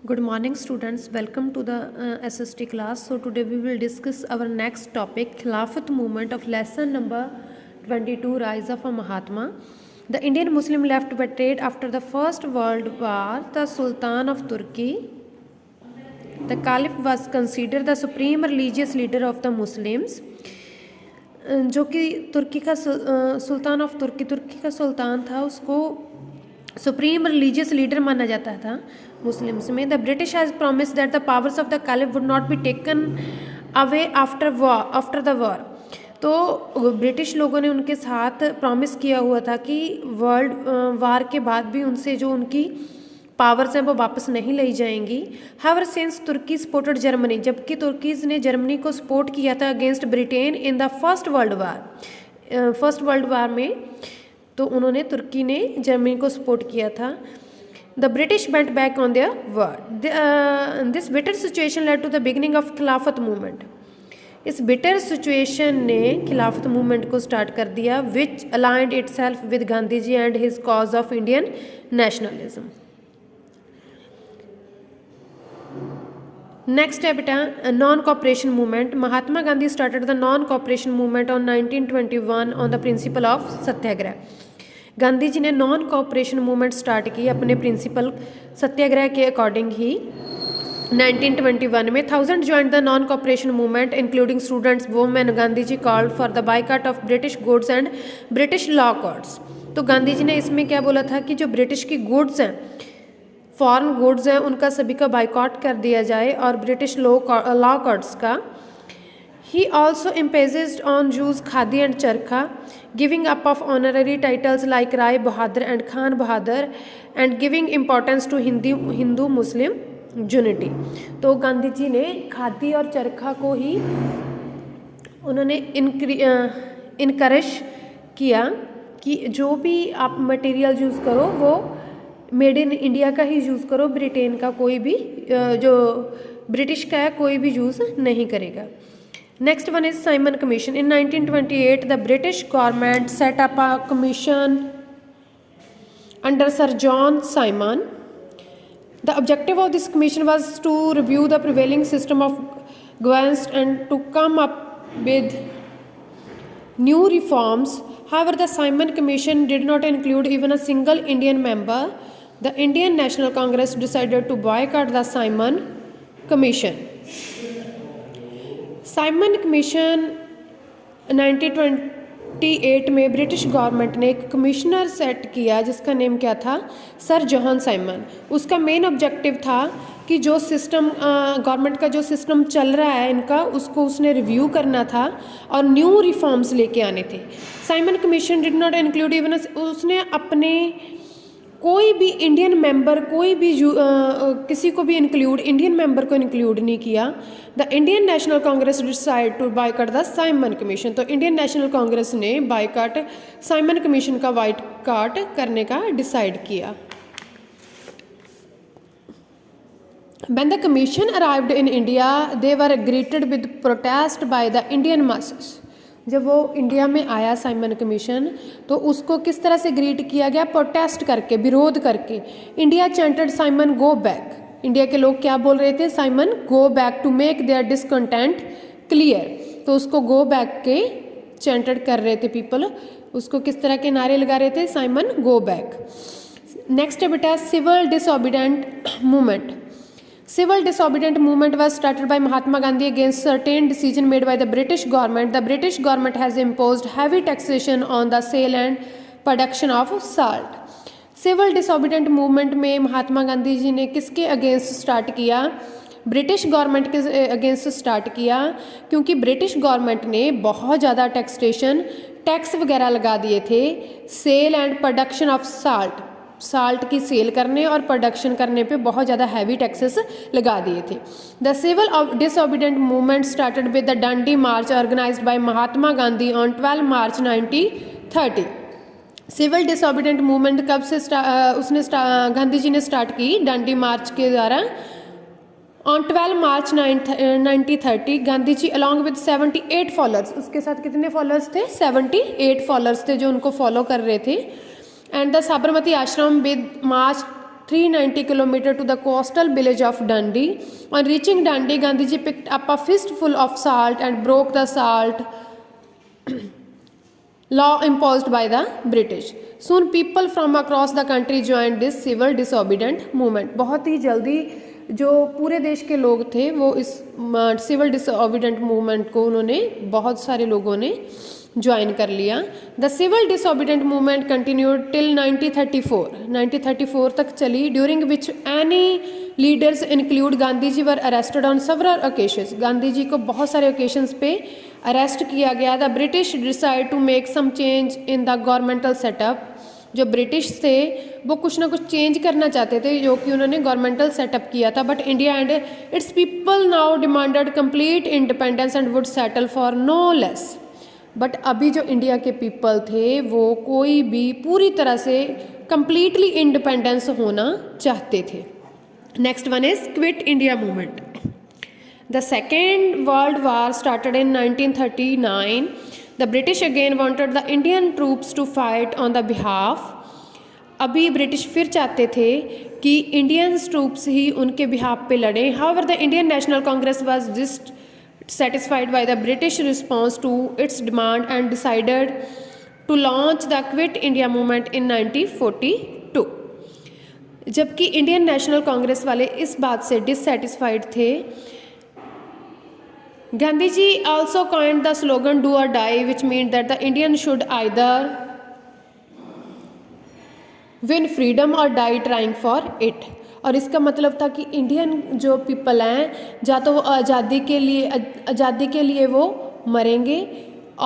Good morning students, welcome to the SST class. So today we will discuss our next topic, Khilafat movement of lesson number 22, Rise of a Mahatma. The Indian Muslim left betrayed after the First World War. The Sultan of Turkey, the Caliph, was considered the supreme religious leader of the Muslims. जो कि तुर्की का सुल्तान of तुर्की का सुल्तान था, उसको supreme religious leader माना जाता था Muslims में. The British has promise that the powers of the caliph would not be taken away after the war. तो ब्रिटिश लोगों ने उनके साथ प्रॉमिस किया हुआ था कि वर्ल्ड वार के बाद भी उनसे जो उनकी पावर्स हैं वो वापस नहीं ली जाएंगी. हाउएवर सिंस तुर्की सपोर्टेड जर्मनी, जबकि तुर्कीज़ ने जर्मनी को सपोर्ट किया था against Britain in the first world war में, तो उन्होंने तुर्की ने जर्मनी को सपोर्ट किया था. The British went back on their word. This bitter situation led to the beginning of Khilafat movement. इस बिटर सिचुएशन ने खिलाफत मूवमेंट को स्टार्ट कर दिया, which aligned itself with Gandhi ji and his cause of Indian nationalism. Next है बेटा non cooperation movement. Mahatma Gandhi started the non cooperation movement on 1921 on the principle of satyagraha. Gandhi ji ने non cooperation movement start की अपने principal सत्याग्रह के according ही 1921 में. 1000 joined the non cooperation movement including students, women. Gandhi ji called for the boycott of British goods and British law courts. तो गांधी जी ने इसमें क्या बोला था कि जो ब्रिटिश की गुड्स हैं, फॉरेन गुड्स हैं, उनका सभी का बाइकआउट कर दिया जाए, और ब्रिटिश लॉ कोड्स का. He also emphasised on use khadi and charkha, giving up of honorary titles like Rai Bahadur and Khan Bahadur, and giving importance to Hindu Muslim unity. तो गांधी जी ने खादी और चरखा को ही उन्होंने इनकरेज किया कि जो भी आप मटेरियल यूज़ करो वो मेड इन इंडिया का ही यूज़ करो, ब्रिटेन का कोई भी जो ब्रिटिश का है कोई भी यूज़ नहीं करेगा. Next one is Simon Commission. In 1928 the British government set up a commission under Sir John Simon. The objective of this commission was to review the prevailing system of governance and to come up with new reforms. However, the Simon Commission did not include even a single Indian member. The Indian National Congress decided to boycott the Simon Commission. Simon Commission 1928 में British government ने एक commissioner set किया जिसका name क्या था, sir John Simon. उसका main objective था कि जो सिस्टम गवर्नमेंट का जो सिस्टम चल रहा है इनका, उसको उसने रिव्यू करना था और न्यू रिफॉर्म्स लेके आने थे. Simon commission did not include even, उसने अपने कोई भी इंडियन मेंबर, कोई भी किसी को भी इंडियन मेंबर को इंक्लूड नहीं किया. The Indian National Congress decide to boycott the Simon Commission. तो इंडियन नेशनल कांग्रेस ने बाइकआउट साइमन कमीशन का बाइकआउट करने का डिसाइड किया. When the commission arrived in India, they were greeted with protest by the Indian masses. जब वो इंडिया में आया साइमन कमीशन, तो उसको किस तरह से ग्रीट किया गया, प्रोटेस्ट करके, विरोध करके. India chanted Simon go back. India के लोग क्या बोल रहे थे, Simon go back to make their discontent clear. तो उसको गो बैक के चैंटेड कर रहे थे पीपल. उसको किस तरह के नारे लगा रहे थे, साइमन गो बैक. नेक्स्ट है बेटा civil disobedient movement. Civil disobedient movement was started by Mahatma Gandhi against certain decision made by the British government. The British government has imposed heavy taxation on the sale and production of salt. Civil disobedient movement में महात्मा गांधी जी ने किसके against start किया, British government के against start किया, क्योंकि British government ने बहुत ज़्यादा टैक्स वगैरह लगा दिए थे sale and production of salt की सेल करने और प्रोडक्शन करने पे बहुत ज़्यादा हैवी टैक्सेस लगा दिए थे. The civil disobedient movement started with the Dandi march organised by Mahatma Gandhi on 12 March 1930. Civil disobedient movement कब से गांधी जी ने स्टार्ट की, डंडी मार्च के द्वारा on 12 March 1930. Gandhi ji along with 78 followers, उसके साथ कितने फॉलोअर्स थे, 78 फॉलोअर्स थे जो उनको फॉलो कर रहे थे. एंड द साबरमती आश्रम with March 390 kilometer to the coastal village of Dundee. On reaching Dundee, Gandhiji picked up a fistful of salt and broke the salt law imposed by the British. Soon people from across the country joined this civil disobedient movement. बहुत ही जल्दी जो पूरे देश के लोग थे वो इस सिविल डिसओबीडेंट मूवमेंट को उन्होंने बहुत सारे लोगों ने ज्वाइन कर लिया. The civil disobedient movement continued till 1934 तक चली, during which any leaders include Gandhi ji were arrested on several occasions. Gandhi ji को बहुत सारे ओकेशंस पे अरेस्ट किया गया. The British decide to make some change in the governmental setup. जो ब्रिटिश थे वो कुछ ना कुछ चेंज करना चाहते थे जो कि उन्होंने गवर्नमेंटल सेटअप किया था. But India and its people now demanded complete independence and would settle for no less. But अभी जो इंडिया के पीपल थे वो कोई भी पूरी तरह से कंप्लीटली इंडिपेंडेंस होना चाहते थे. Next one is Quit India Movement. The Second World War started in 1939. The British again wanted the Indian troops to fight on the behalf. अभी ब्रिटिश फिर चाहते थे कि इंडियन ट्रूप्स ही उनके बिहाफ पे लड़ें. However the Indian National Congress was dissatisfied by the British response to its demand and decided to launch the Quit India movement in 1942. जबकि Indian National Congress वाले इस बात से डिससेटिस्फाइड थे. Gandhi ji also coined the slogan "Do or die," which means that the Indian should either win freedom or die trying for it. और इसका मतलब था कि इंडियन जो पीपल हैं या तो वो आज़ादी के लिए वो मरेंगे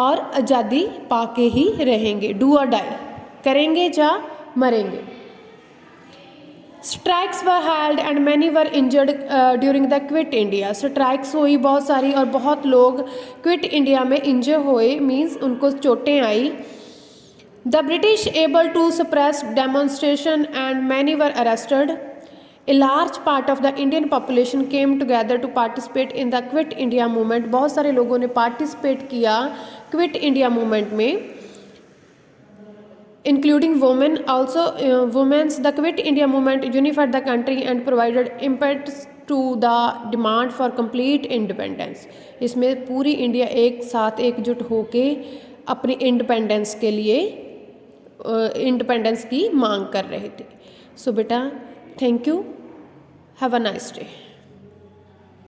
और आज़ादी पाके ही रहेंगे. डू और डाई करेंगे या मरेंगे. Strikes were held and many were injured during the quit India. Strikes हुई बहुत सारी और बहुत लोग क्विट इंडिया में इंजर हुए, मीन्स उनको चोटें आई. The British able to suppress demonstration and many were arrested. A large part of the Indian population came together to participate in the Quit India movement. बहुत सारे लोगों ने पार्टिसिपेट किया क्विट इंडिया मूवमेंट में, including women also. Women's the Quit India movement unified the country and provided impetus to the demand for complete independence. इसमें पूरी India एक साथ एकजुट होके अपनी इंडिपेंडेंस के लिए इंडिपेंडेंस की मांग कर रहे थे. सो बेटा, thank you. Have a nice day.